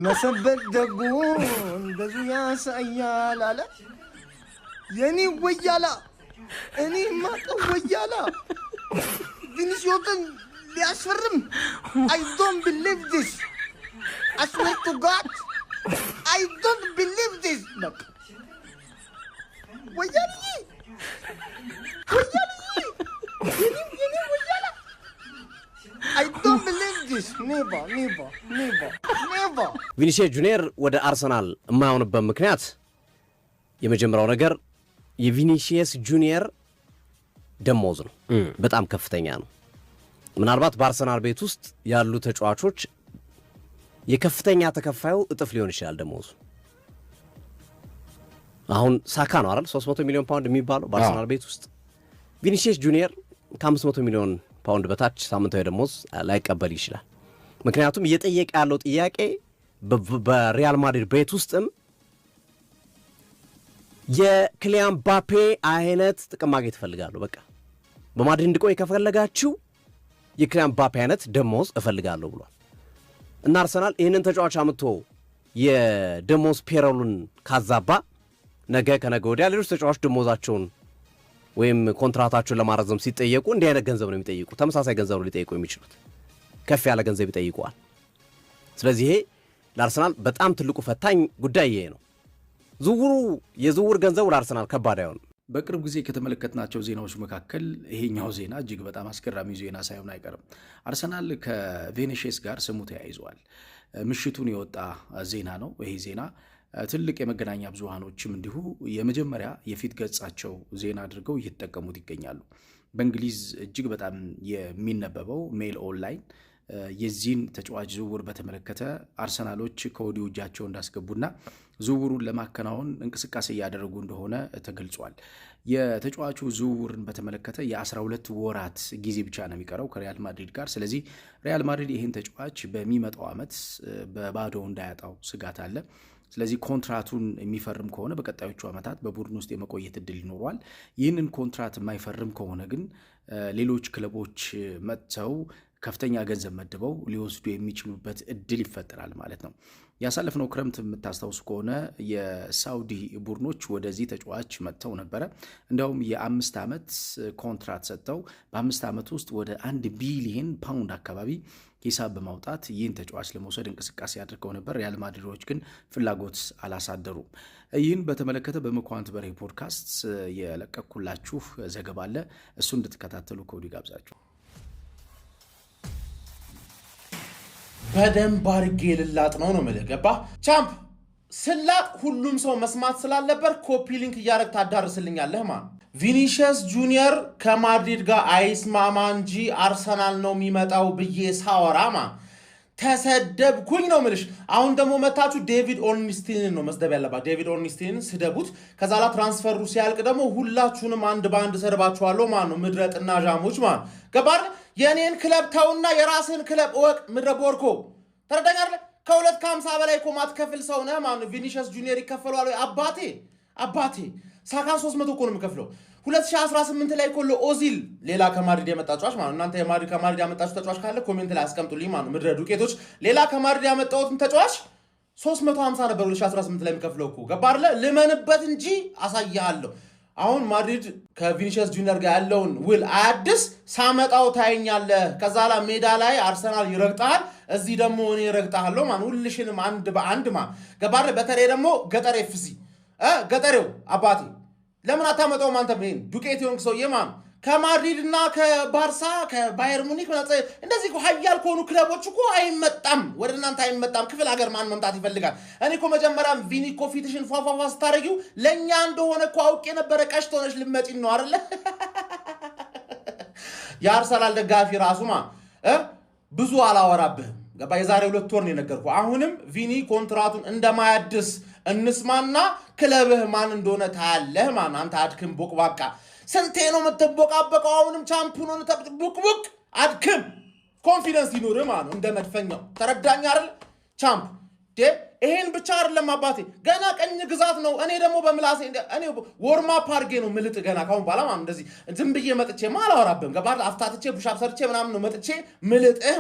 መሰበት ደጉን ብዙ ያሳያል አለ የኔ ወያላ እኔ ማቀው ወያላ ቪኒሲዮስን ሊያስፈርም I don't believe this I swear to God I don't believe this ወያላ የኔ ወያላ I don't believe this never ቪኒሲየስ ጁኒየር ወደ አርሰናል የማይሆንበት ምክንያት የመጀመሪያው ነገር የቪኒሲየስ ጁኒየር ደሞዝ ነው። በጣም ከፍተኛ ነው። ምናልባት በአርሰናል ቤት ውስጥ ያሉ ተጫዋቾች የከፍተኛ ተከፋዩ እጥፍ ሊሆን ይችላል ደሞዙ። አሁን ሳካ ነው አይደል 300 ሚሊዮን ፓውንድ የሚባለው በአርሰናል ቤት ውስጥ። ቪኒሲየስ ጁኒየር ከ500 ሚሊዮን ፓውንድ በታች ሳምንታዊ ደሞዝ ላይቀበል ይችላል። ምክንያቱም እየጠየቀ ያለው ጥያቄ በሪያል ማድሪድ ቤት ውስጥም የክሊያን ምባፔ አይነት ጥቅም ማግኘት እፈልጋለሁ። በቃ በማድሪድ እንድቆይ ከፈለጋችሁ የክሊያን ምባፔ አይነት ደሞዝ እፈልጋለሁ ብሏል። እና አርሰናል ይህንን ተጫዋች አምጥቶ የደሞዝ ፔሮሉን ካዛባ ነገ ከነገ ወዲያ ሌሎች ተጫዋች ደሞዛቸውን ወይም ኮንትራታቸውን ለማረዘም ሲጠየቁ እንዲህ አይነት ገንዘብ ነው የሚጠይቁ። ተመሳሳይ ገንዘብ ነው ሊጠይቁ የሚችሉት። ከፍ ያለ ገንዘብ ይጠይቁዋል። ስለዚህ ይሄ ለአርሰናል በጣም ትልቁ ፈታኝ ጉዳይ ይሄ ነው። የዝውውር ገንዘቡ ለአርሰናል ከባድ አይሆንም። በቅርብ ጊዜ ከተመለከትናቸው ዜናዎች መካከል ይሄኛው ዜና እጅግ በጣም አስገራሚ ዜና ሳይሆን አይቀርም። አርሰናል ከቬኔሽስ ጋር ስሙ ተያይዘዋል። ምሽቱን የወጣ ዜና ነው። ይሄ ዜና ትልቅ የመገናኛ ብዙሃኖችም እንዲሁ የመጀመሪያ የፊት ገጻቸው ዜና አድርገው እየተጠቀሙት ይገኛሉ። በእንግሊዝ እጅግ በጣም የሚነበበው ሜል ኦንላይን የዚህን ተጫዋች ዝውውር በተመለከተ አርሰናሎች ከወዲሁ እጃቸው እንዳስገቡና ዝውውሩን ለማከናወን እንቅስቃሴ እያደረጉ እንደሆነ ተገልጿል። የተጫዋቹ ዝውውርን በተመለከተ የ12 ወራት ጊዜ ብቻ ነው የሚቀረው ከሪያል ማድሪድ ጋር። ስለዚህ ሪያል ማድሪድ ይህን ተጫዋች በሚመጣው ዓመት በባዶ እንዳያጣው ስጋት አለ። ስለዚህ ኮንትራቱን የሚፈርም ከሆነ በቀጣዮቹ ዓመታት በቡድን ውስጥ የመቆየት እድል ይኖረዋል። ይህንን ኮንትራት የማይፈርም ከሆነ ግን ሌሎች ክለቦች መጥተው ከፍተኛ ገንዘብ መድበው ሊወስዱ የሚችሉበት እድል ይፈጠራል ማለት ነው። ያሳለፍነው ክረምት የምታስታውሱ ከሆነ የሳውዲ ቡድኖች ወደዚህ ተጫዋች መጥተው ነበረ። እንዲያውም የ5 ዓመት ኮንትራት ሰጥተው በ5 ዓመት ውስጥ ወደ 1 ቢሊዮን ፓውንድ አካባቢ ሂሳብ በማውጣት ይህን ተጫዋች ለመውሰድ እንቅስቃሴ አድርገው ነበር። ሪያል ማድሪዶች ግን ፍላጎት አላሳደሩም። ይህን በተመለከተ በመኳንንት በሬ ፖድካስት የለቀኩላችሁ ዘገባ አለ። እሱ እንድትከታተሉ ከወዲሁ ጋብዛችሁ። በደንብ አድርጌ ልላጥ ነው የምልህ። ገባህ ቻምፕ? ስላጥ ሁሉም ሰው መስማት ስላለበት ኮፒ ሊንክ እያደረግ ታዳርስልኛለህ። ማን ቪኒሲየስ ጁኒየር ከማድሪድ ጋር አይስማማ እንጂ አርሰናል ነው የሚመጣው ብዬ ሳወራማ ተሰደብኩኝ ነው የምልሽ። አሁን ደግሞ መታችሁ ዴቪድ ኦርንስቲንን ነው መስደብ ያለባት። ዴቪድ ኦርንስቲንን ስደቡት። ከዛ ላ ትራንስፈሩ ሲያልቅ ደግሞ ሁላችሁንም አንድ በአንድ ሰድባችኋለሁ። ማን ነው ምድረ ጥናዣሞች? ማን ገባር? የኔን ክለብ ተውና የራስህን ክለብ እወቅ። ምድረ ቦርኮ ተረዳኛለ። ከ250 በላይ እኮ ማትከፍል ሰው ነህ። ማን ቪኒሲየስ ጁኒየር ይከፈለዋል? አባቴ ሳካ 300 እኮ ነው የምከፍለው። 2018 ላይ እኮ ለኦዚል ሌላ ከማድሪድ የመጣ ተጫዋች ማለት እናንተ ከማድሪድ ያመጣችሁ ተጫዋች ካለ ኮሜንት ላይ አስቀምጡልኝ። ማለት ምድረ ዱቄቶች ሌላ ከማድሪድ ያመጣሁትን ተጫዋች 350 ነበር 2018 ላይ የምከፍለው እኮ ገባር? ልመንበት እንጂ አሳያለሁ። አሁን ማድሪድ ከቪኒሲየስ ጁኒየር ጋር ያለውን ውል አያድስ። ሳመጣው ታየኛለህ። ከዛ ላ ሜዳ ላይ አርሰናል ይረግጣል፣ እዚህ ደግሞ እኔ ረግጣለሁ። ማን ሁልሽንም አንድ በአንድ ገባር? በተለይ ደግሞ ገጠር ኤፍሲ ገጠሬው አባቴ ለምን አታመጣውም አንተ? ምን ዱቄት የሆንክ ሰውዬ ማን ከማድሪድ እና ከባርሳ ከባየር ሙኒክ እንደዚህ ሀያል ከሆኑ ክለቦች እኮ አይመጣም፣ ወደ እናንተ አይመጣም። ክፍል ሀገር ማን መምጣት ይፈልጋል? እኔ እኮ መጀመሪያም ቪኒ እኮ ፊትሽን ፏፏፏ ስታረጊው ለእኛ እንደሆነ እኮ አውቄ ነበረ። ቀሽት ሆነሽ ልመጪን ነው አይደለ? የአርሰናል ደጋፊ ራሱማ ብዙ አላወራብህም። ገባ? የዛሬ 2 ወር ነው የነገርኩህ። አሁንም ቪኒ ኮንትራቱን እንደማያድስ እንስማና ክለብህ ማን እንደሆነ ታያለህ። ማን አንተ አድክም ቦቅባቃ ስንቴ ነው የምትቦቃበቀው? አሁንም ቻምፒዮን ቡቅቡቅ አድክም። ኮንፊደንስ ይኖርህ ማለት ነው እንደ መድፈኛው። ተረዳኝ አይደል ቻምፕ? ይሄን ብቻ አይደለም አባቴ፣ ገና ቀኝ ግዛት ነው። እኔ ደግሞ በምላሴ እኔ ወርማ ፓርጌ ነው ምልጥ ገና ካሁን በኋላ ማለት እንደዚህ ዝም ብዬ መጥቼ አላወራብህም። ገባህ? አፍታትቼ ፑሻፕ ሰርቼ ምናምን ነው መጥቼ ምልጥህ።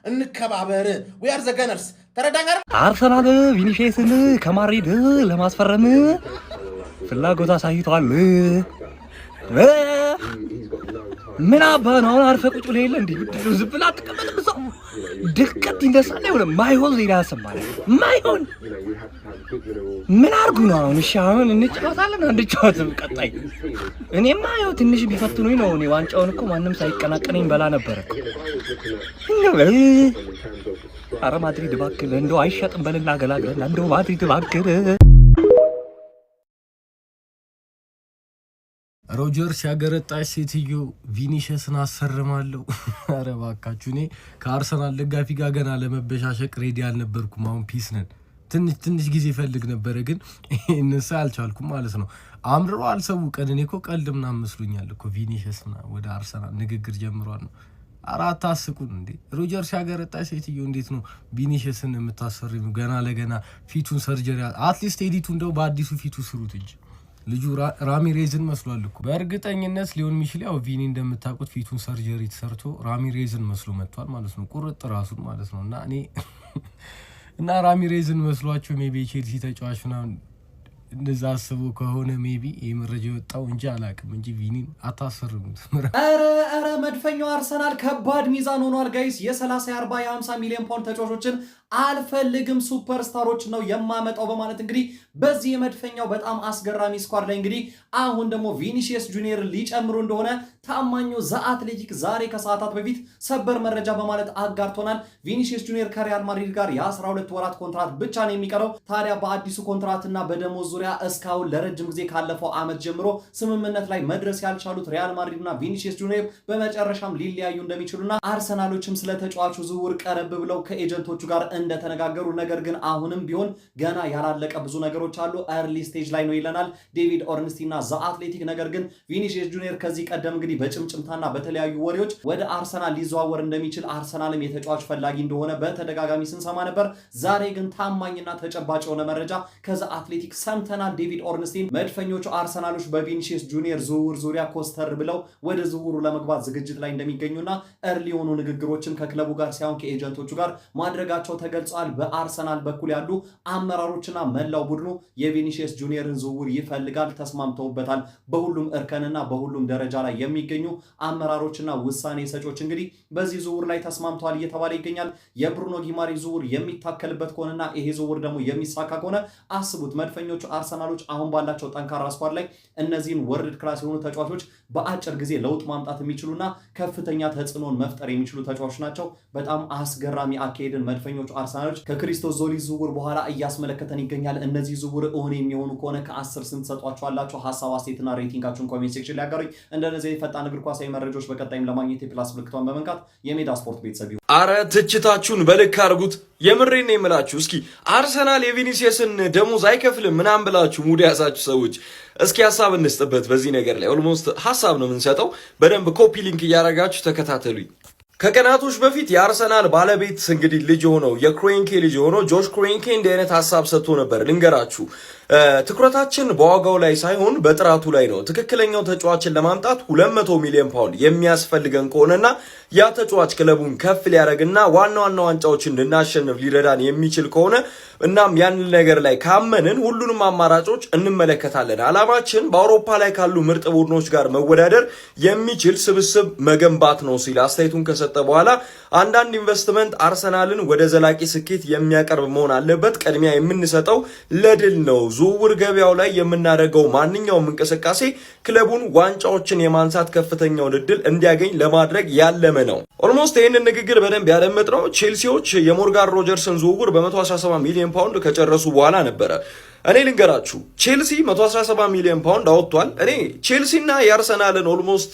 እንከባበር። we are the gunners። ተረዳኝ። አርሰናል ቪኒሺየስን ከማድሪድ ለማስፈረም ፍላጎት አሳይቷል። ምን አባ ነው አርፈህ ቁጭ ብለህ የለ እንዴ? ምንድነው ዝም ብለህ አትቀመጥም? ሰው ድቀት ይነሳል። አይሆነ ማይሆን ዜና ያሰማል። ማይሆን ምን አርጉ ነው አሁን? እሺ አሁን እንጫወታለን አንጫወትም? ቀጣይ እኔማ ያው ትንሽ ቢፈትኑኝ ነው። እኔ ዋንጫውን እኮ ማንም ሳይቀናቀነኝ በላ ነበር እኮ። አረ ማድሪድ እባክህ እንደው አይሸጥም በልና ገላግለን። እንደው ማድሪድ እባክህ። ሮጀርስ ያገረጣች ሴትዮ ቪኒሺየስን አሰርማለሁ። አረ እባካችሁ እኔ ከአርሰናል ደጋፊ ጋር ገና ለመበሻሸቅ ሬዲ አልነበርኩም። አሁን ፒስ ነን። ትንሽ ጊዜ ፈልግ ነበረ ግን እንሳ አልቻልኩም ማለት ነው። አምርሮ አልሰው ቀን እኔ እኮ ቀልድ ምናምን መስሎኛል እኮ ቪኒሺየስ ወደ አርሰናል ንግግር ጀምሯል ነው። አራት አስቁን እንዴ! ሮጀርስ ያገረጣች ሴትዮ እንዴት ነው ቪኒሺየስን የምታሰርሙ? ገና ለገና ፊቱን ሰርጀሪ አትሊስት ኤዲቱ እንደው በአዲሱ ፊቱ ስሩት እንጂ ልጁ ራሚሬዝን መስሏል እኮ። በእርግጠኝነት ሊሆን የሚችል ያው ቪኒ እንደምታውቁት ፊቱን ሰርጀሪ ተሰርቶ ራሚሬዝን መስሎ መጥቷል ማለት ነው። ቁርጥ ራሱን ማለት ነው። እና ራሚሬዝን መስሏቸው ሜቢ ቼልሲ ተጫዋች ምናምን እንደዛ አስቦ ከሆነ ሜቢ ይሄ መረጃ የወጣው እንጂ አላውቅም እንጂ ቪኒን አታሰርሙት። ኧረ መድፈኛው አርሰናል ከባድ ሚዛን ሆኗል ጋይስ። የ30 የ40 የ50 ሚሊዮን ፓውንድ ተጫዋቾችን አልፈልግም ሱፐርስታሮች ነው የማመጣው በማለት እንግዲህ በዚህ የመድፈኛው በጣም አስገራሚ ስኳድ ላይ እንግዲህ አሁን ደግሞ ቪኒሺየስ ጁኒየር ሊጨምሩ እንደሆነ ታማኙ ዘ አትሌቲክ ዛሬ ከሰዓታት በፊት ሰበር መረጃ በማለት አጋርቶናል። ቪኒሺየስ ጁኒየር ከሪያል ማድሪድ ጋር የ12 ወራት ኮንትራት ብቻ ነው የሚቀረው። ታዲያ በአዲሱ ኮንትራትና በደሞዝ ዙሪያ እስካሁን ለረጅም ጊዜ ካለፈው ዓመት ጀምሮ ስምምነት ላይ መድረስ ያልቻሉት ሪያል ማድሪድና ቪኒሺየስ ጁኒየር በመጨረሻም ሊለያዩ እንደሚችሉና አርሰናሎችም ስለ ተጫዋቹ ዝውውር ቀረብ ብለው ከኤጀንቶቹ ጋር እንደተነጋገሩ ነገር ግን አሁንም ቢሆን ገና ያላለቀ ብዙ ነገሮች አሉ። ኤርሊ ስቴጅ ላይ ነው ይለናል ዴቪድ ኦርንስቲና ዘ አትሌቲክ። ነገር ግን ቪኒሺየስ ጁኒየር ከዚህ ቀደም እንግዲህ በጭምጭምታና በተለያዩ ወሬዎች ወደ አርሰናል ሊዘዋወር እንደሚችል አርሰናልም የተጫዋች ፈላጊ እንደሆነ በተደጋጋሚ ስንሰማ ነበር። ዛሬ ግን ታማኝና ተጨባጭ የሆነ መረጃ ከዘ አትሌቲክ ሰምተናል። ዴቪድ ኦርንስቲን መድፈኞቹ አርሰናሎች በቪኒሺየስ ጁኒየር ዝውውር ዙሪያ ኮስተር ብለው ወደ ዝውውሩ ለመግባት ዝግጅት ላይ እንደሚገኙና ኤርሊ የሆኑ ንግግሮችን ከክለቡ ጋር ሳይሆን ከኤጀንቶቹ ጋር ማድረጋቸው ተገልጿል። በአርሰናል በኩል ያሉ አመራሮችና መላው ቡድኑ የቪኒሺየስ ጁኒየርን ዝውውር ይፈልጋል፣ ተስማምተውበታል። በሁሉም እርከንና በሁሉም ደረጃ ላይ የሚገኙ አመራሮችና ውሳኔ ሰጮች እንግዲህ በዚህ ዝውውር ላይ ተስማምተዋል እየተባለ ይገኛል። የብሩኖ ጊማሪ ዝውውር የሚታከልበት ከሆነና ይሄ ዝውውር ደግሞ የሚሳካ ከሆነ አስቡት መድፈኞቹ አርሰናሎች አሁን ባላቸው ጠንካራ ስኳድ ላይ እነዚህን ወርልድ ክላስ የሆኑ ተጫዋቾች በአጭር ጊዜ ለውጥ ማምጣት የሚችሉና ከፍተኛ ተጽዕኖን መፍጠር የሚችሉ ተጫዋቾች ናቸው። በጣም አስገራሚ አካሄድን መድፈኞቹ አርሰናሎች ከክሪስቶስ ዞሊስ ዝውውር በኋላ እያስመለከተን ይገኛል። እነዚህ ዝውውር እውን የሚሆኑ ከሆነ ከ10 ስንት ሰጧቸዋላችሁ? ሀሳብ አስተያየትና ሬቲንጋችሁን ኮሜንት ሴክሽን ላይ ያጋሩኝ። እንደነዚህ ፈጣን እግር ኳሳዊ መረጃዎች በቀጣይም ለማግኘት የፕላስ ምልክቷን በመንካት የሜዳ ስፖርት ቤተሰብ ይሁን። አረ ትችታችሁን በልክ አድርጉት። የምሬን ነው የምላችሁ። እስኪ አርሰናል የቪኒሺየስን ደሞዝ አይከፍልም ምናምን ብላችሁ ሙድ ያሳችሁ ሰዎች እስኪ ሀሳብ እንስጥበት በዚህ ነገር ላይ። ኦልሞስት ሀሳብ ነው የምንሰጠው። በደንብ ኮፒ ሊንክ እያደረጋችሁ ተከታተሉኝ። ከቀናቶች በፊት የአርሰናል ባለቤት እንግዲህ ልጅ ሆነው የክሮንኬ ልጅ ሆነው ጆሽ ክሮንኬ እንዲህ አይነት ሀሳብ ሰጥቶ ነበር። ልንገራችሁ፣ ትኩረታችን በዋጋው ላይ ሳይሆን በጥራቱ ላይ ነው። ትክክለኛው ተጫዋችን ለማምጣት 200 ሚሊዮን ፓውንድ የሚያስፈልገን ከሆነና ያ ተጫዋች ክለቡን ከፍ ሊያደርግና ዋና ዋና ዋንጫዎችን እንድናሸንፍ ሊረዳን የሚችል ከሆነ እናም ያንን ነገር ላይ ካመንን ሁሉንም አማራጮች እንመለከታለን። አላማችን በአውሮፓ ላይ ካሉ ምርጥ ቡድኖች ጋር መወዳደር የሚችል ስብስብ መገንባት ነው ሲል አስተያየቱን ከሰጠ በኋላ አንዳንድ ኢንቨስትመንት አርሰናልን ወደ ዘላቂ ስኬት የሚያቀርብ መሆን አለበት። ቅድሚያ የምንሰጠው ለድል ነው። ዝውውር ገበያው ላይ የምናደርገው ማንኛውም እንቅስቃሴ ክለቡን ዋንጫዎችን የማንሳት ከፍተኛውን እድል እንዲያገኝ ለማድረግ ያለመ ነው። ኦልሞስት ይህንን ንግግር በደንብ ያደመጥነው ቼልሲዎች የሞርጋን ሮጀርስን ዝውውር በ117 ሚሊዮን ፓውንድ ከጨረሱ በኋላ ነበረ። እኔ ልንገራችሁ ቼልሲ 117 ሚሊዮን ፓውንድ አወጥቷል። እኔ ቼልሲና የአርሰናልን ኦልሞስት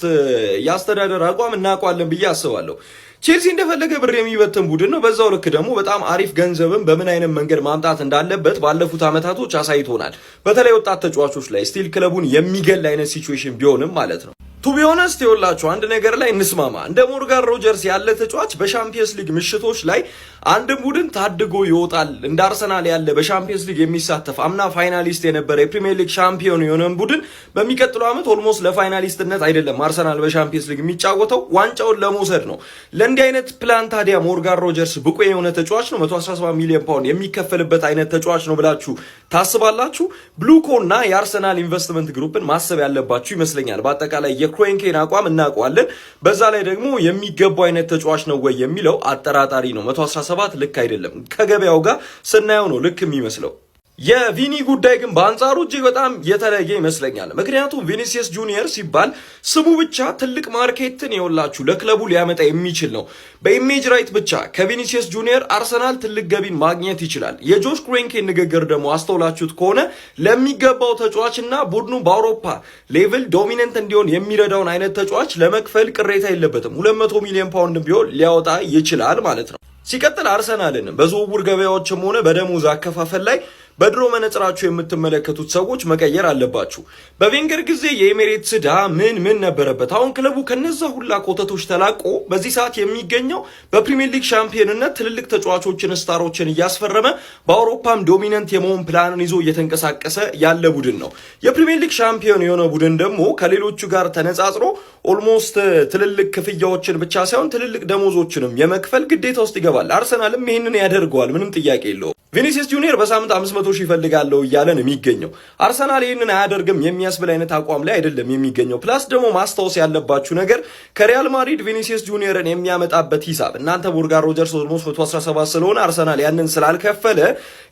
የአስተዳደር አቋም እናውቋለን ብዬ አስባለሁ። ቼልሲ እንደፈለገ ብር የሚበትን ቡድን ነው። በዛው ልክ ደግሞ በጣም አሪፍ ገንዘብን በምን አይነት መንገድ ማምጣት እንዳለበት ባለፉት አመታቶች አሳይቶናል። በተለይ ወጣት ተጫዋቾች ላይ ስቲል ክለቡን የሚገል አይነት ሲቹዌሽን ቢሆንም ማለት ነው። ቱ ቢ ኦነስት ይኸውላችሁ አንድ ነገር ላይ እንስማማ። እንደ ሞርጋን ሮጀርስ ያለ ተጫዋች በሻምፒየንስ ሊግ ምሽቶች ላይ አንድም ቡድን ታድጎ ይወጣል እንደ አርሰናል ያለ በሻምፒየንስ ሊግ የሚሳተፍ አምና ፋይናሊስት የነበረ የፕሪሚየር ሊግ ሻምፒዮን የሆነን ቡድን በሚቀጥለው ዓመት ኦልሞስት ለፋይናሊስትነት አይደለም አርሰናል በሻምፒየንስ ሊግ የሚጫወተው ዋንጫውን ለመውሰድ ነው። ለእንዲህ አይነት ፕላን ታዲያ ሞርጋን ሮጀርስ ብቁ የሆነ ተጫዋች ነው? 117 ሚሊዮን ፓውንድ የሚከፈልበት አይነት ተጫዋች ነው ብላችሁ ታስባላችሁ? ብሉኮና የአርሰናል ኢንቨስትመንት ግሩፕን ማሰብ ያለባችሁ ይመስለኛል። በአጠቃላይ የክሮንኬን አቋም እናውቀዋለን። በዛ ላይ ደግሞ የሚገባው አይነት ተጫዋች ነው ወይ የሚለው አጠራጣሪ ነው። 117 ልክ አይደለም። ከገበያው ጋር ስናየው ነው ልክ የሚመስለው። የቪኒ ጉዳይ ግን በአንጻሩ እጅግ በጣም የተለየ ይመስለኛል። ምክንያቱም ቪኒሲየስ ጁኒየር ሲባል ስሙ ብቻ ትልቅ ማርኬትን የወላችሁ ለክለቡ ሊያመጣ የሚችል ነው። በኢሜጅ ራይት ብቻ ከቪኒሲየስ ጁኒየር አርሰናል ትልቅ ገቢን ማግኘት ይችላል። የጆሽ ክሮንኬን ንግግር ደግሞ አስተውላችሁት ከሆነ ለሚገባው ተጫዋችና ቡድኑ በአውሮፓ ሌቭል ዶሚነንት እንዲሆን የሚረዳውን አይነት ተጫዋች ለመክፈል ቅሬታ የለበትም። 200 ሚሊዮን ፓውንድ ቢሆን ሊያወጣ ይችላል ማለት ነው። ሲቀጥል አርሰናልን በዝውውር ገበያዎችም ሆነ በደሞዝ አከፋፈል ላይ በድሮ መነጽራችሁ የምትመለከቱት ሰዎች መቀየር አለባችሁ። በቬንገር ጊዜ የኤሜሬትስ ዕዳ ምን ነበረበት? አሁን ክለቡ ከነዛ ሁላ ኮተቶች ተላቆ በዚህ ሰዓት የሚገኘው በፕሪሚየር ሊግ ሻምፒዮንነት ትልልቅ ተጫዋቾችን ስታሮችን እያስፈረመ በአውሮፓም ዶሚነንት የመሆን ፕላንን ይዞ እየተንቀሳቀሰ ያለ ቡድን ነው። የፕሪሚየር ሊግ ሻምፒዮን የሆነ ቡድን ደግሞ ከሌሎቹ ጋር ተነጻጽሮ ኦልሞስት ትልልቅ ክፍያዎችን ብቻ ሳይሆን ትልልቅ ደሞዞችንም የመክፈል ግዴታ ውስጥ ይገባል። አርሰናልም ይህንን ያደርገዋል፣ ምንም ጥያቄ የለውም። ቪኒሲየስ ጁኒየር በሳምንት 500 ሺህ ይፈልጋለሁ እያለ ነው የሚገኘው። አርሰናል ይህንን አያደርግም የሚያስብል አይነት አቋም ላይ አይደለም የሚገኘው። ፕላስ ደግሞ ማስታወስ ያለባችሁ ነገር ከሪያል ማድሪድ ቪኒሲየስ ጁኒየርን የሚያመጣበት ሂሳብ እናንተ ሞርጋን ሮጀርስ ኦልሞስት 117 ስለሆነ አርሰናል ያንን ስላልከፈለ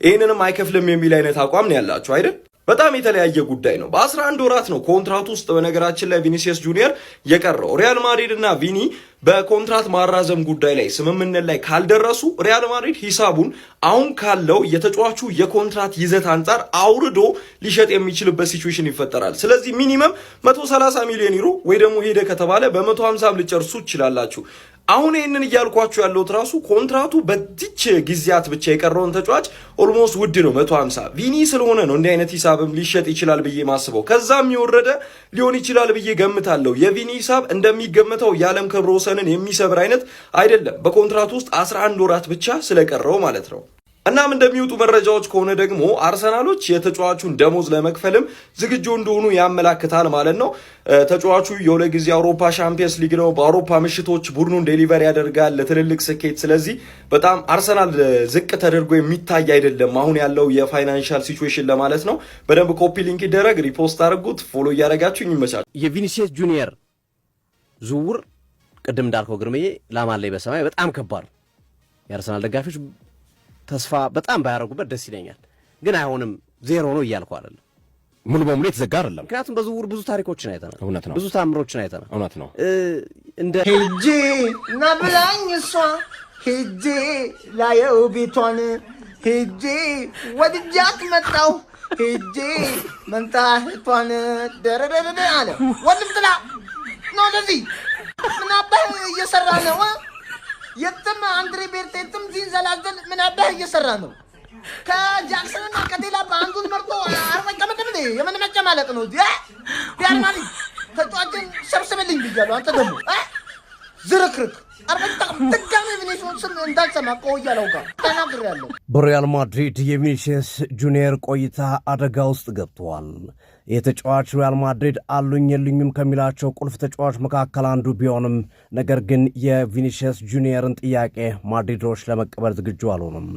ይህንንም አይከፍልም የሚል አይነት አቋም ነው ያላችሁ አይደል? በጣም የተለያየ ጉዳይ ነው። በ11 ወራት ነው ኮንትራቱ ውስጥ በነገራችን ላይ ቪኒሲየስ ጁኒየር የቀረው። ሪያል ማድሪድ እና ቪኒ በኮንትራት ማራዘም ጉዳይ ላይ ስምምነት ላይ ካልደረሱ ሪያል ማድሪድ ሂሳቡን አሁን ካለው የተጫዋቹ የኮንትራት ይዘት አንጻር አውርዶ ሊሸጥ የሚችልበት ሲቹዌሽን ይፈጠራል። ስለዚህ ሚኒመም 130 ሚሊዮን ዩሮ ወይ ደግሞ ሄደ ከተባለ በ150 ልጨርሱ ይችላላችሁ። አሁን ይህንን እያልኳችሁ ያለሁት ራሱ ኮንትራቱ በዚች ጊዜያት ብቻ የቀረውን ተጫዋች ኦልሞስት ውድ ነው 150። ቪኒ ስለሆነ ነው እንዲህ አይነት ሂሳብም ሊሸጥ ይችላል ብዬ ማስበው። ከዛም የወረደ ሊሆን ይችላል ብዬ ገምታለሁ። የቪኒ ሂሳብ እንደሚገመተው የዓለም ክብረ ወሰንን የሚሰብር አይነት አይደለም። በኮንትራቱ ውስጥ 11 ወራት ብቻ ስለቀረው ማለት ነው። እናም እንደሚወጡ መረጃዎች ከሆነ ደግሞ አርሰናሎች የተጫዋቹን ደሞዝ ለመክፈልም ዝግጁ እንደሆኑ ያመላክታል ማለት ነው። ተጫዋቹ የሁለት ጊዜ አውሮፓ ሻምፒየንስ ሊግ ነው። በአውሮፓ ምሽቶች ቡድኑን ዴሊቨር ያደርጋል ለትልልቅ ስኬት። ስለዚህ በጣም አርሰናል ዝቅ ተደርጎ የሚታይ አይደለም አሁን ያለው የፋይናንሻል ሲቹዌሽን ለማለት ነው። በደንብ ኮፒ ሊንክ ይደረግ፣ ሪፖስት አድርጉት፣ ፎሎ እያደረጋችሁ ይመቻል። የቪኒሲየስ ጁኒየር ዝውውር ቅድም እንዳልከው ግርምዬ ላማን ላይ በሰማይ በጣም ከባድ። የአርሰናል ደጋፊዎች ተስፋ በጣም ባያረጉበት ደስ ይለኛል፣ ግን አይሆንም። ዜሮ ነው እያልኩ አይደለም፣ ሙሉ በሙሉ የተዘጋ አይደለም። ምክንያቱም በዝውውር ብዙ ታሪኮችን አይተናል። እውነት ነው። ብዙ ታምሮችን አይተናል። እውነት ነው። እንደ ሄጄ ና ብላኝ እሷ ሄጄ ላየው ቤቷን ሄጄ ወድጃት መጣው ሄጄ መንታህቷን ደረደረደ አለ ወንድም ጥላ ነው እንደዚህ ምን አባህ እየሰራ ነው? የትም አንድሬ ቤርቴ የትም ሲንዘላዘል ምን አባህ እየሰራ ነው? ከጃክሰንና ከቴላ በአንዱን መርጦ አርመቀመጥም እንዴ? የምን መጨማለቅ ነው? ሪያል ማድሪድ ተጫዋችን ሰብስብልኝ ብያለሁ። አንተ ደግሞ ዝርክርክ ድጋሚ ቪኒሲየስ ስም እንዳልሰማ ቆያለው ጋር ተናግሬያለሁ። በሪያል ማድሪድ የቪኒሲየስ ጁኒየር ቆይታ አደጋ ውስጥ ገብተዋል። የተጫዋች ሪያል ማድሪድ አሉኝ የሉኝም ከሚላቸው ቁልፍ ተጫዋች መካከል አንዱ ቢሆንም ነገር ግን የቪኒሲየስ ጁኒየርን ጥያቄ ማድሪዶች ለመቀበል ዝግጁ አልሆኑም።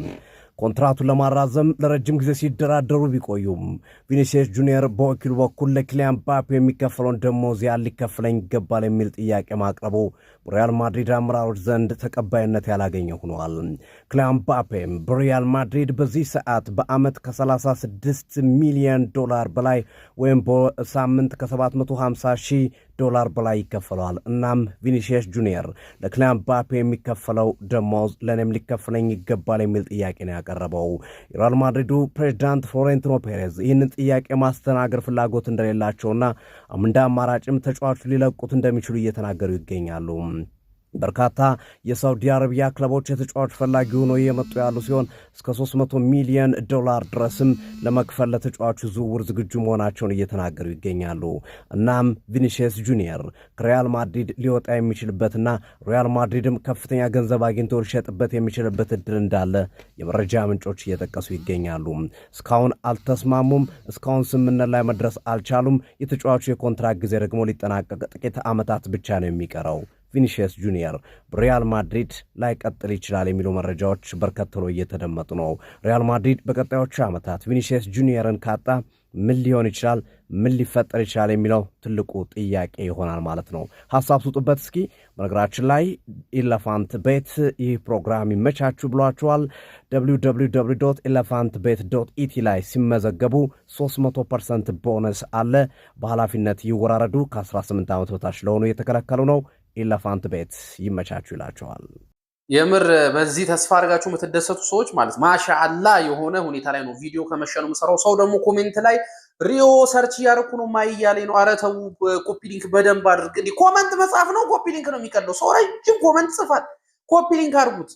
ኮንትራቱን ለማራዘም ለረጅም ጊዜ ሲደራደሩ ቢቆዩም ቪኒሲየስ ጁኒየር በወኪሉ በኩል ለኪሊያን ምባፔ የሚከፈለውን ደሞዝ ሊከፈለኝ ይገባል የሚል ጥያቄ ማቅረቡ በሪያል ማድሪድ አመራሮች ዘንድ ተቀባይነት ያላገኘ ሆኗል። ኪሊያን ምባፔም በሪያል ማድሪድ በዚህ ሰዓት በዓመት ከ36 ሚሊዮን ዶላር በላይ ወይም በሳምንት ከ750 ሺህ ዶላር በላይ ይከፈለዋል። እናም ቪኒሲየስ ጁኒየር ለኪሊያን ምባፔ የሚከፈለው ደሞዝ ለእኔም ሊከፈለኝ ይገባል የሚል ጥያቄ ነው ያቀረበው። የሪያል ማድሪዱ ፕሬዚዳንት ፍሎሬንቲኖ ፔሬዝ ይህንን ጥያቄ ማስተናገር ፍላጎት እንደሌላቸውና እንደ አማራጭም ተጫዋቹ ሊለቁት እንደሚችሉ እየተናገሩ ይገኛሉ። በርካታ የሳውዲ አረቢያ ክለቦች የተጫዋች ፈላጊ ሆኖ እየመጡ ያሉ ሲሆን እስከ $300 ሚሊዮን ድረስም ለመክፈል ለተጫዋቹ ዝውውር ዝግጁ መሆናቸውን እየተናገሩ ይገኛሉ። እናም ቪኒሺየስ ጁኒየር ከሪያል ማድሪድ ሊወጣ የሚችልበትና ሪያል ማድሪድም ከፍተኛ ገንዘብ አግኝቶ ሊሸጥበት የሚችልበት እድል እንዳለ የመረጃ ምንጮች እየጠቀሱ ይገኛሉ። እስካሁን አልተስማሙም። እስካሁን ስምምነት ላይ መድረስ አልቻሉም። የተጫዋቹ የኮንትራክት ጊዜ ደግሞ ሊጠናቀቅ ጥቂት ዓመታት ብቻ ነው የሚቀረው። ቪኒሺየስ ጁኒየር በሪያል ማድሪድ ላይ ቀጥል ይችላል የሚሉ መረጃዎች በርከት ብለው እየተደመጡ ነው። ሪያል ማድሪድ በቀጣዮቹ ዓመታት ቪኒሺየስ ጁኒየርን ካጣ ምን ሊሆን ይችላል? ምን ሊፈጠር ይችላል የሚለው ትልቁ ጥያቄ ይሆናል ማለት ነው። ሐሳብ ስጡበት እስኪ። በነገራችን ላይ ኢለፋንት ቤት ይህ ፕሮግራም ይመቻችሁ ብሏቸዋል። www.elephantbet.et ላይ ሲመዘገቡ 300% ቦነስ አለ። በኃላፊነት ይወራረዱ። ከ18 ዓመት በታች ለሆኑ የተከለከሉ ነው። ኢለፋንት ቤት ይመቻችሁ ይላቸዋል። የምር በዚህ ተስፋ አድርጋችሁ የምትደሰቱ ሰዎች ማለት ማሻአላ የሆነ ሁኔታ ላይ ነው ቪዲዮ ከመሸኑ የምሰራው። ሰው ደግሞ ኮሜንት ላይ ሪዮ ሰርች እያደረኩ ነው ማይያሌ ነው። ኧረ ተው ኮፒ ሊንክ በደንብ አድርግ። እንዴ ኮሜንት መጻፍ ነው ኮፒ ሊንክ ነው የሚቀለው። ሰው ረጅም ኮሜንት ጽፋል፣ ኮፒ ሊንክ አድርጉት።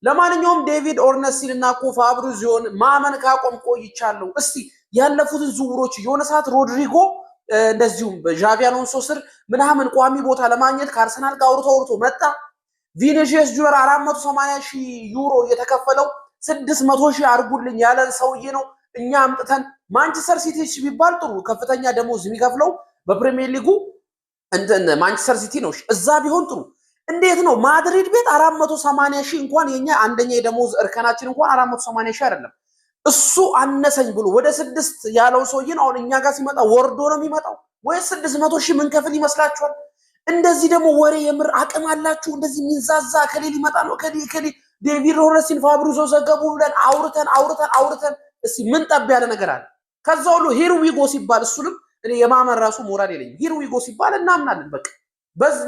ለማንኛውም ዴቪድ ኦርነስቲንና ፋብሪዚዮን ማመን ካቆም ቆይቻለሁ። እስቲ ያለፉትን ዝውውሮች የሆነ ሰዓት ሮድሪጎ እንደዚሁም በዣቪ አሎንሶ ስር ምናምን ቋሚ ቦታ ለማግኘት ከአርሰናል ጋር አውርቶ መጣ። ቪኒሺየስ ጁኒየር 480,000 ዩሮ እየተከፈለው 600,000 አድርጉልኝ ያለን ሰውዬ ነው። እኛ አምጥተን ማንቸስተር ሲቲ ቢባል ጥሩ ከፍተኛ ደሞዝ የሚከፍለው በፕሪሚየር ሊጉ እንትን ማንቸስተር ሲቲ ነው። እዛ ቢሆን ጥሩ። እንዴት ነው ማድሪድ ቤት 480,000 እንኳን የኛ አንደኛ የደሞዝ እርከናችን እንኳን 480,000 አይደለም። እሱ አነሰኝ ብሎ ወደ 6 ያለው ሰውዬ ነው አሁን እኛ ጋር ሲመጣ ወርዶ ነው የሚመጣው ወይስ 600,000 ምን ከፍል ይመስላችኋል? እንደዚህ ደግሞ ወሬ የምር አቅም አላችሁ። እንደዚህ ሚንዛዛ ከሌ ሊመጣ ነው ከሌ ዴቪድ ኦርነስቲን ፋብሪዚዮ ዘገቡ ብለን አውርተን እስቲ ምን ጠብ ያለ ነገር አለ? ከዛ ሁሉ ሂር ዊ ጎ ሲባል እሱንም እኔ የማመን ራሱ ሞራል የለኝም። ሂር ዊ ጎ ሲባል እናምናለን በቃ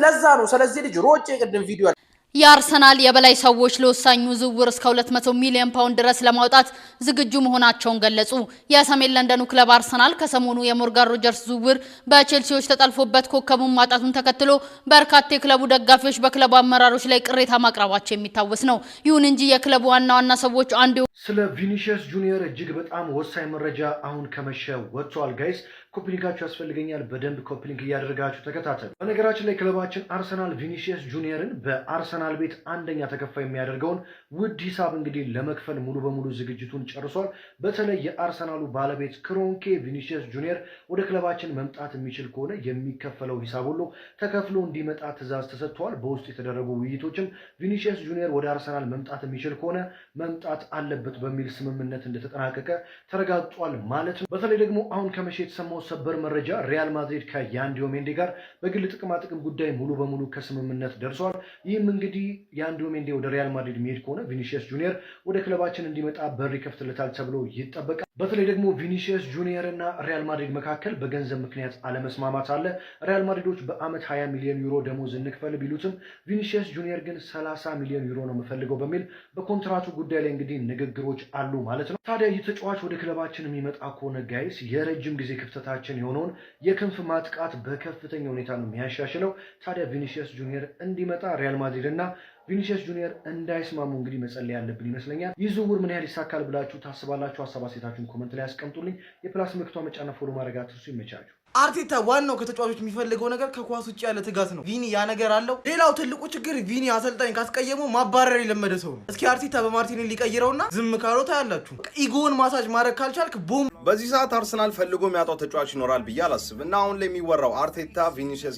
ለዛ ነው። ስለዚህ ልጅ ሮጬ ቅድም ቪዲዮ የአርሰናል የበላይ ሰዎች ለወሳኙ ዝውውር እስከ 200 ሚሊዮን ፓውንድ ድረስ ለማውጣት ዝግጁ መሆናቸውን ገለጹ። የሰሜን ለንደኑ ክለብ አርሰናል ከሰሞኑ የሞርጋን ሮጀርስ ዝውውር በቼልሲዎች ተጠልፎበት ኮከቡን ማጣቱን ተከትሎ በርካታ የክለቡ ደጋፊዎች በክለቡ አመራሮች ላይ ቅሬታ ማቅረባቸው የሚታወስ ነው። ይሁን እንጂ የክለቡ ዋና ሰዎች አንዱ ስለ ቪኒሺየስ ጁኒየር እጅግ በጣም ወሳኝ መረጃ አሁን ከመሸ ወጥቷል። ጋይስ ኮፒሊንካችሁ ያስፈልገኛል። በደንብ ኮፒሊንክ እያደረጋችሁ ተከታተሉ። በነገራችን ላይ ክለባችን አርሰናል ቪኒሺየስ ጁኒየርን በአርሰናል ቤት አንደኛ ተከፋይ የሚያደርገውን ውድ ሂሳብ እንግዲህ ለመክፈል ሙሉ በሙሉ ዝግጅቱን ጨርሷል። በተለይ የአርሰናሉ ባለቤት ክሮንኬ ቪኒሺየስ ጁኒየር ወደ ክለባችን መምጣት የሚችል ከሆነ የሚከፈለው ሂሳብ ሁሉ ተከፍሎ እንዲመጣ ትዕዛዝ ተሰጥቷል። በውስጥ የተደረጉ ውይይቶችም ቪኒሺየስ ጁኒየር ወደ አርሰናል መምጣት የሚችል ከሆነ መምጣት አለበት በሚል ስምምነት እንደተጠናቀቀ ተረጋግጧል ማለት ነው። በተለይ ደግሞ አሁን ከመሸ የተሰማው ሰበር መረጃ ሪያል ማድሪድ ከያን ዲዮሜንዴ ጋር በግል ጥቅማ ጥቅም ጉዳይ ሙሉ በሙሉ ከስምምነት ደርሷል። ይህም እንግዲህ ያን ዲዮሜንዴ ወደ ሪያል ማድሪድ የሚሄድ ከሆነ ቪኒሺየስ ጁኒየር ወደ ክለባችን እንዲመጣ በር ይከፍትለታል ተብሎ ይጠበቃል። በተለይ ደግሞ ቪኒሺየስ ጁኒየር እና ሪያል ማድሪድ መካከል በገንዘብ ምክንያት አለመስማማት አለ። ሪያል ማድሪዶች በአመት 20 ሚሊዮን ዩሮ ደሞዝ እንክፈል ቢሉትም ቪኒሺየስ ጁኒየር ግን 30 ሚሊዮን ዩሮ ነው የምፈልገው በሚል በኮንትራቱ ጉዳይ ላይ እንግዲህ ንግግሮች አሉ ማለት ነው። ታዲያ ይህ ተጫዋች ወደ ክለባችን የሚመጣ ከሆነ ጋይስ የረጅም ጊዜ ክፍተታችን የሆነውን የክንፍ ማጥቃት በከፍተኛ ሁኔታ ነው የሚያሻሽለው። ታዲያ ቪኒሺየስ ጁኒየር እንዲመጣ ሪያል ማድሪድ እና ቪኒሺየስ ጁኒየር እንዳይስማሙ እንግዲህ መጸለይ ያለብን ይመስለኛል። ይህ ዝውውር ምን ያህል ይሳካል ብላችሁ ታስባላችሁ? ሀሳብ አስተያየታችሁን ኮመንት ላይ ያስቀምጡልኝ። የፕላስ ምልክቷ መጫና ፎሎ ማድረግ አትርሱ። ይመቻችሁ። አርቴታ ዋናው ከተጫዋቾች የሚፈልገው ነገር ከኳስ ውጭ ያለ ትጋት ነው። ቪኒ ያ ነገር አለው። ሌላው ትልቁ ችግር ቪኒ አሰልጣኝ ካስቀየመው ማባረር የለመደ ሰው ነው። እስኪ አርቴታ በማርቲኔሊ ሊቀይረውና ዝም ካለው ታያላችሁ። ኢጎን ማሳጅ ማድረግ ካልቻልክ ቦም። በዚህ ሰዓት አርሰናል ፈልጎ የሚያጣው ተጫዋች ይኖራል ብዬ አላስብ እና አሁን ላይ የሚወራው አርቴታ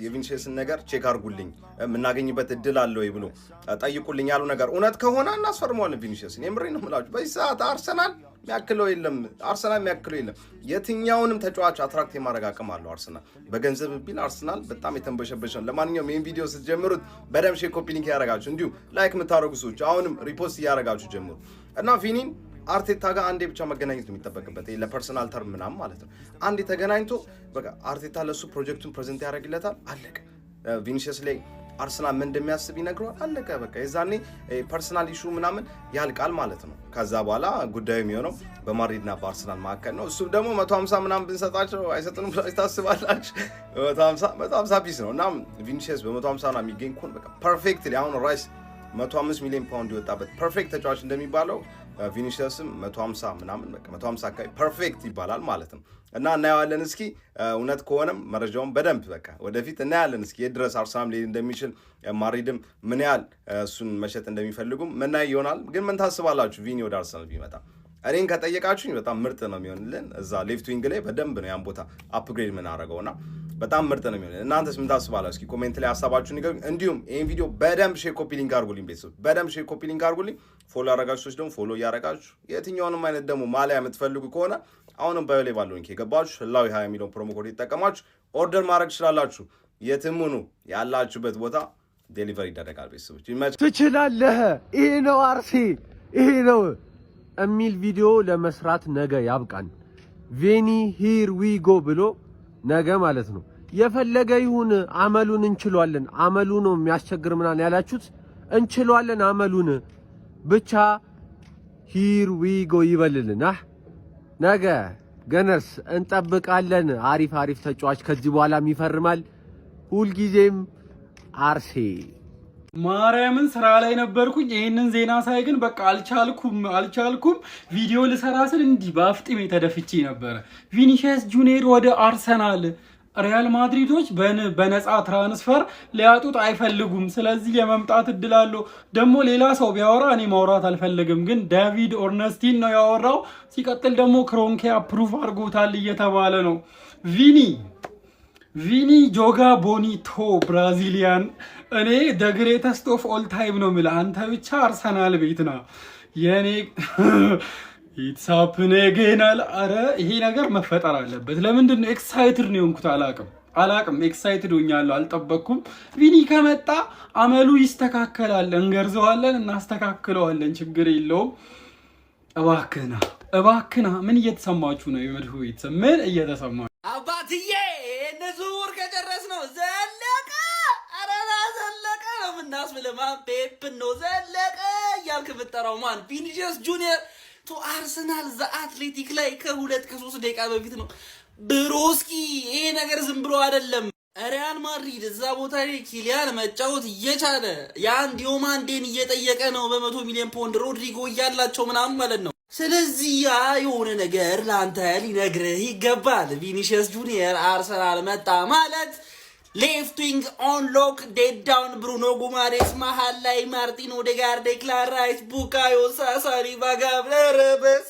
የቪኒሺየስን ነገር ቼክ አድርጉልኝ የምናገኝበት እድል አለ ወይ ብሎ ጠይቁልኝ ያሉ ነገር እውነት ከሆነ እናስፈርመዋለን ቪኒሺየስን። የምሬን ነው የምላችሁ። በዚህ ሰዓት አርሰናል የሚያክለው የለም። የትኛውንም ተጫዋች አትራክት የማድረግ አቅም አለው አርሰናል በገንዘብ ቢል። አርሰናል በጣም የተንበሸበሸ ነው። ለማንኛውም ይህን ቪዲዮ ስትጀምሩት በደምብ ሼር፣ ኮፒ ሊንክ ያደረጋችሁ እንዲሁም ላይክ የምታደርጉ ሰዎች አሁንም ሪፖስት እያደረጋችሁ ጀምሩ እና ቪኒን አርቴታ ጋር አንዴ ብቻ መገናኘት ነው የሚጠበቅበት ለፐርሰናል ተርም ምናምን ማለት ነው። አንዴ ተገናኝቶ በቃ አርቴታ ለሱ ፕሮጀክቱን ፕሬዘንት ያደርግለታል። አለቀ። ቪኒሺየስ ላይ አርሰናል ምን እንደሚያስብ ይነግረዋል። አለቀ በቃ። የዛኔ ፐርሰናል ኢሹ ምናምን ያልቃል ማለት ነው። ከዛ በኋላ ጉዳዩ የሚሆነው በማድሪድና በአርሰናል መካከል ነው። እሱ ደግሞ 150 ምናምን ብንሰጣቸው አይሰጥንም ብላችሁ ታስባላችሁ? 150 ፒስ ነው እና ቪኒሲየስ በ150 ነው የሚገኝ ኩን በቃ ፐርፌክትሊ አሁን ራይስ 105 ሚሊዮን ፓውንድ የወጣበት ፐርፌክት ተጫዋች እንደሚባለው ቪኒሲየስም 150 ምናምን በቃ 150 አካባቢ ፐርፌክት ይባላል ማለት ነው። እና እናየዋለን እስኪ እውነት ከሆነም መረጃውን በደንብ በቃ ወደፊት እናያለን። እስኪ የድረስ አርሰናል ሊሄድ እንደሚችል ማድሪድም ምን ያህል እሱን መሸጥ እንደሚፈልጉም ምናይ ይሆናል። ግን ምን ታስባላችሁ ቪኒ ወደ አርሰናል ቢመጣ? እኔን ከጠየቃችሁኝ በጣም ምርጥ ነው የሚሆንልን። እዛ ሌፍት ዊንግ ላይ በደንብ ነው ያን ቦታ አፕግሬድ የምናደርገውና በጣም ምርጥ ነው የሚሆንልን። እናንተስ ምን ታስባላችሁ? እስኪ ኮሜንት ላይ ሀሳባችሁን ንገሩኝ። እንዲሁም ይህን ቪዲዮ በደንብ ሼር ኮፒ ሊንክ አድርጉልኝ። ቤተሰብ በደንብ ሼር ኮፒ ሊንክ አድርጉልኝ። ፎሎ ያደረጋችሁ ሰዎች ደግሞ ፎሎ እያደረጋችሁ የትኛውንም አይነት ደግሞ ማሊያ የምትፈልጉ ከሆነ አሁንም ባዮ ላይ ባለው ሊንክ የገባችሁ ህላዊ 20 የሚለውን ፕሮሞ ኮድ ይጠቀማችሁ ኦርደር ማድረግ ትችላላችሁ። የትም ሁኑ ያላችሁበት ቦታ ዴሊቨሪ ይደረጋል። ቤተሰቦች ትችላለህ፣ ይሄ ነው አርሴ፣ ይሄ ነው የሚል ቪዲዮ ለመስራት ነገ ያብቃን። ቬኒ ሂር ዊ ጎ ብሎ ነገ ማለት ነው። የፈለገ ይሁን አመሉን እንችሏለን። አመሉ ነው የሚያስቸግር ምናምን ያላችሁት እንችሏለን። አመሉን ብቻ ሂር ዊ ጎ ይበልልን። ነገ ገነርስ እንጠብቃለን። አሪፍ አሪፍ ተጫዋች ከዚህ በኋላም ይፈርማል። ሁልጊዜም አርሴ ማርያምን ስራ ላይ ነበርኩኝ። ይሄንን ዜና ሳይ ግን በቃ አልቻልኩም። ቪዲዮ ልሰራ ስል እንዲህ በአፍጢም ተደፍቼ ነበረ። ቪኒሲየስ ጁኒየር ወደ አርሰናል ሪያል ማድሪዶች በነፃ ትራንስፈር ሊያጡት አይፈልጉም። ስለዚህ የመምጣት እድል አለው። ደግሞ ሌላ ሰው ቢያወራ እኔ ማውራት አልፈልግም፣ ግን ዳቪድ ኦርነስቲን ነው ያወራው። ሲቀጥል ደግሞ ክሮንኬ አፕሩቭ አድርጎታል እየተባለ ነው። ቪኒ ጆጋ ቦኒቶ ብራዚሊያን። እኔ ደ ግሬተስት ኦፍ ኦል ታይም ነው የምልህ። አንተ ብቻ አርሰናል ቤት ና የኔ ኢትሳፕኔ ገናል። አረ ይሄ ነገር መፈጠር አለበት። ለምንድን ነው ኤክሳይትድ ነው የሆንኩት? አላቅም ኤክሳይትድ ሆኛለሁ። አልጠበቅኩም። ቪኒ ከመጣ አመሉ ይስተካከላል። እንገርዘዋለን፣ እናስተካክለዋለን። ችግር የለውም። እባክና ምን እየተሰማችሁ ነው? የመድሁ ቤተሰብ ምን እየተሰማ አባትዬ? ዝውውር ከጨረስ ነው ዘለቀ። አረና ዘለቀ ነው የምናስብልህ። ማን ፔፕን ነው ዘለቀ እያልክ የምትጠራው? ማን ቪኒሲየስ ጁኒየር ቱ አርሰናል ዘ አትሌቲክ ላይ ከ2-3 ደቂቃ በፊት ነው ብሮስኪ። ይሄ ነገር ዝም ብሎ አይደለም። ሪያል ማድሪድ እዛ ቦታ ላይ ኪሊያን መጫወት እየቻለ ያን ዲዮማንዴን እየጠየቀ ነው በ100 ሚሊዮን ፓውንድ ሮድሪጎ እያላቸው ምናምን ማለት ነው። ስለዚህ ያ የሆነ ነገር ለአንተ ሊነግርህ ይገባል። ቪኒሲየስ ጁኒየር አርሰናል መጣ ማለት ሌፍት ዊንግ ኦን ሎክ ዴድ ዳውን ብሩኖ ጉማሬስ፣ መሀል ላይ ማርቲን ኦዴጋርድ፣ ዴክላን ራይስ፣ ቡካዮ ሳካ፣ ሳሊባ፣ ረበስ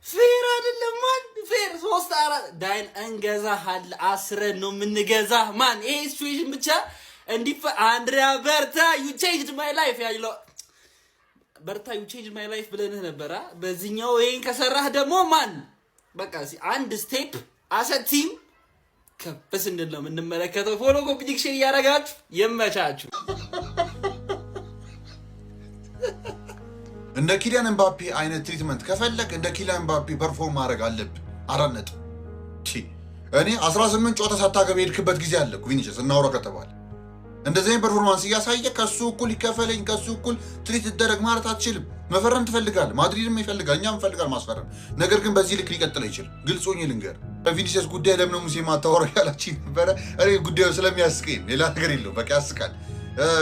ፌር አይደለም ማን ፌር 3-4 ዳይን እንገዛሃል። 10 ነው የምንገዛህ ማን። ይሄ ሲቹዌሽን ብቻ እንዲፈ አንድሪያ በርታ ዩ ቼንጅድ ማይ ላይፍ ያለው በርታ ዩ ቼንጅድ ማይ ላይፍ ብለንህ ነበራ። በዚህኛው ይሄን ከሰራህ ደግሞ ማን በቃ አንድ ስቴፕ አሰቲም ከበስ እንድል ነው የምንመለከተው። ፎሎ ኮምፒቲሽን እያደረጋችሁ ይመቻችሁ። እንደ ኪሊያን ኤምባፔ አይነት ትሪትመንት ከፈለክ እንደ ኪሊያን ኤምባፔ ፐርፎርም ማድረግ አለብህ። 4 ነጥብ እኔ 18 ጨዋታ ሳታገባ የሄድክበት ጊዜ አለ ቪኒሲየስ እናውራ ከተባለ እንደዚህ አይነት ፐርፎርማንስ እያሳየ ከሱ እኩል ይከፈለኝ ከሱ እኩል ትሪት ይደረግ ማለት አትችልም። መፈረም ትፈልጋለህ፣ ማድሪድም ይፈልጋል፣ እኛም እንፈልጋል ማስፈረም። ነገር ግን በዚህ ልክ ሊቀጥል አይችልም። ግልጽ ሆኜ ልንገር፣ በቪኒሲየስ ጉዳይ ለምን ሙሴ ማታወራ ያላችኝ ነበረ። እኔ ጉዳዩ ስለሚያስቀኝ ሌላ ነገር የለውም። በቃ ያስቃል።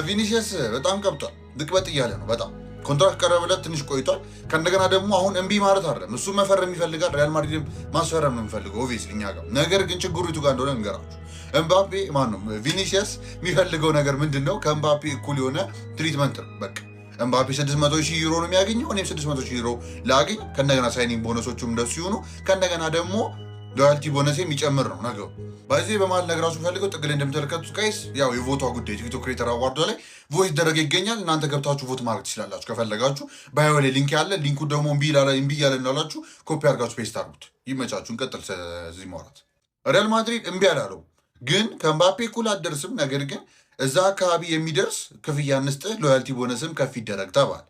ቪኒሲየስ በጣም ቀብጧል፣ ድቅበጥ እያለ ነው በጣም ኮንትራክት ቀረበለት፣ ትንሽ ቆይቷል። ከእንደገና ደግሞ አሁን እምቢ ማለት አይደለም፣ እሱ መፈረም ይፈልጋል፣ ሪያል ማድሪድም ማስፈረም ነው የሚፈልገው ኦብቪየስሊ እኛ ጋር። ነገር ግን ችግሩ የቱ ጋር እንደሆነ እንገራችሁ። ኤምባፔ ማነው ቪኒሲየስ የሚፈልገው ነገር ምንድን ነው? ከኤምባፔ እኩል የሆነ ትሪትመንት ነው በቃ። ኤምባፔ 600,000 ዩሮ ነው የሚያገኘው፣ እኔም 600,000 ዩሮ ላገኝ። ከእንደገና ሳይኒንግ ቦነሶቹም እንደሱ ይሆኑ፣ ከእንደገና ደግሞ ሎያልቲ ቦነስ የሚጨምር ነው ነገሩ። በዚህ በመሀል ነግራችሁ ፈልገው ጥቅል እንደምትመለከቱት ጋይስ ያው የቮቷ ጉዳይ ቲክቶክ ክሬተር አዋርዶ ላይ ቮት ይደረግ ይገኛል። እናንተ ገብታችሁ ቮት ማድረግ ትችላላችሁ ከፈለጋችሁ። ባዮ ላይ ሊንክ ያለ ሊንኩ ደግሞ እምቢ እያለ እንዳላችሁ ኮፒ አድርጋችሁ ፔስት አድርጉት። ይመቻችሁ። እንቀጥል። እዚህ ማውራት ሪያል ማድሪድ እምቢ አላለው፣ ግን ከኤምባፔ እኩል አትደርስም። ነገር ግን እዛ አካባቢ የሚደርስ ክፍያ እንስጥህ፣ ሎያልቲ ቦነስም ከፍ ይደረግ ተባለ።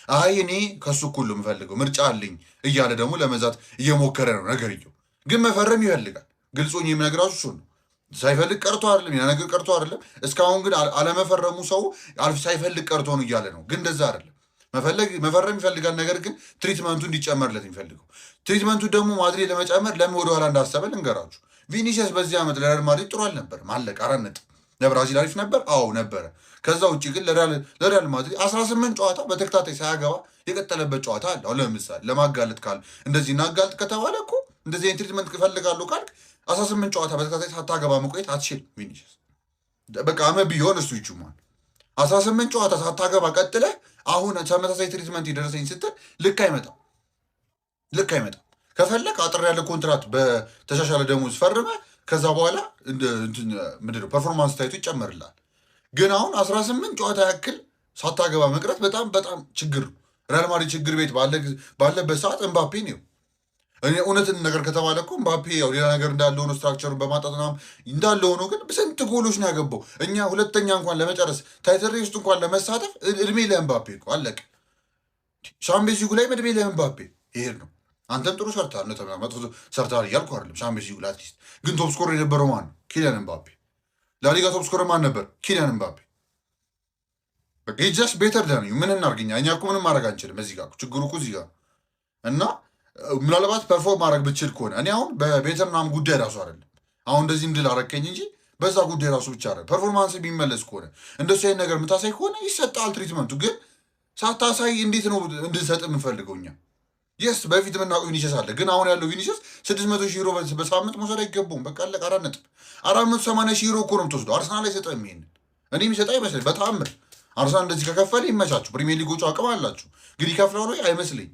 አይ እኔ ከሱ እኩል ነው የምፈልገው ምርጫ አለኝ እያለ ደግሞ ለመዛት እየሞከረ ነው ነገርየው። ግን መፈረም ይፈልጋል። ግልጹን የምነግራችሁ እሱ ነው። ሳይፈልግ ቀርቶ አይደለም፣ ያ ነገር ቀርቶ አይደለም። እስካሁን ግን አለመፈረሙ ሰው ሳይፈልግ ቀርቶ ነው እያለ ነው። ግን እንደዛ አይደለም። መፈረም ይፈልጋል። ነገር ግን ትሪትመንቱ እንዲጨመርለት የሚፈልገው ትሪትመንቱ ደግሞ ማድሪድ ለመጨመር ለምን ወደኋላ እንዳሰበ ልንገራችሁ። ቪኒሲየስ በዚህ ዓመት ለሪያል ማድሪድ ጥሩ አልነበር። ማለቅ 4 ነጥብ ለብራዚል አሪፍ ነበር። አዎ ነበረ። ከዛ ውጭ ግን ለሪያል ማድሪድ 18 ጨዋታ በተከታታይ ሳያገባ የቀጠለበት ጨዋታ አለ። አሁን ለምሳሌ ለማጋለጥ ካል እንደዚህ እናጋልጥ ከተባለ እኮ እንደዚህ አይነት ትሪትመንት እፈልጋለሁ ካልክ 18 ጨዋታ በተከታታይ ሳታገባ መቆየት አትችልም። ቪኒሲየስ በቃ ቢሆን እሱ ይችማል 18 ጨዋታ ሳታገባ ቀጥለህ አሁን ተመሳሳይ ትሪትመንት የደረሰኝ ስትል ልክ አይመጣም። ከፈለግ አጥር ያለ ኮንትራት በተሻሻለ ደሞዝ ፈርመ ከዛ በኋላ ምንድነው ፐርፎርማንስ ታይቶ ይጨመርላል። ግን አሁን 18 ጨዋታ ያክል ሳታገባ መቅረት በጣም በጣም ችግር ነው። ሪያል ማድሪድ ችግር ቤት ባለበት ሰዓት ኤምባፔ ነው። እኔ እውነትን ነገር ከተባለ እኮ ኤምባፔ ያው ሌላ ነገር እንዳለ ሆኖ ስትራክቸሩን በማጣጥናም እንዳለ ሆኖ ግን ስንት ጎሎች ነው ያገባው። እኛ ሁለተኛ እንኳን ለመጨረስ ታይትል ሬስ ውስጥ እንኳን ለመሳተፍ እድሜ ለኤምባፔ እኮ አለቀ። ሻምፒዮንስ ሊጉ ላይ እድሜ ለኤምባፔ ይሄድ ነው። አንተም ጥሩ ሰርታል ነው መጥፎ ሰርታል እያልኩ አይደለም። ሻምፒዮንስ ሊጉ ላይ አትሊስት ግን ቶፕ ስኮር የነበረው ማን ነው? ኪሊያን ኤምባፔ። ላሊጋ ቶፕ ስኮር ማን ነበር? ኪሊያን ኤምባፔ። በቃ ጀስት ቤተር ዳን ዩ። ምን እናርግኛ? እኛ እኮ ምንም ማድረግ አንችልም። እዚህ ጋር ችግሩ እኮ እዚህ ጋር እና ምናልባት ፐርፎርም ማድረግ ብችል ከሆነ እኔ አሁን በቤተርናም ጉዳይ ራሱ አይደለም አሁን እንደዚህ እንድል አረከኝ እንጂ በዛ ጉዳይ ራሱ ብቻ አይደለም። ፐርፎርማንስ የሚመለስ ከሆነ እንደሱ አይነት ነገር የምታሳይ ከሆነ ይሰጣል ትሪትመንቱ። ግን ሳታሳይ እንዴት ነው እንድንሰጥ የምንፈልገው እኛ? የስ በፊት የምናውቀው ቪኒሲየስ አለ። ግን አሁን ያለው ቪኒሲየስ 600 ሺህ ዩሮ በሳምንት መውሰድ አይገባውም። በቃ አለቀ። 4 ነጥብ 480 ሺህ ዩሮ እኮ ነው የምትወስደው። አርሰናል አይሰጠም። ይሄን እኔ የሚሰጠ አይመስለኝ በተአምር። አርሰናል እንደዚህ ከከፈለ ይመቻችሁ። ፕሪሚየር ሊጎቹ አቅም አላችሁ። ግን ይከፍላሉ አይመስለኝ።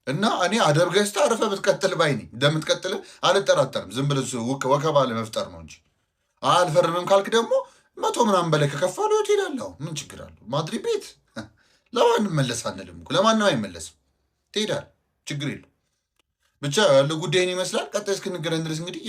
እና እኔ አደብ ገዝተህ አርፈህ ብትቀጥል ባይ ነኝ። እንደምትቀጥል አልጠራጠርም። ዝም ብለህ ወከባ ለመፍጠር ነው እንጂ አልፈርምም ካልክ ደግሞ 100 ምናምን በላይ ከከፈሉ ትሄዳለህ። ምን ችግር አለው? ማድሪድ ቤት ለማንም መለስ አንልም። ለማንም አይመለስም። ትሄዳለህ። ችግር የለው። ብቻ ያለው ጉዳይን ይመስላል። ቀጣይ እስክንገናኝ ድረስ እንግዲህ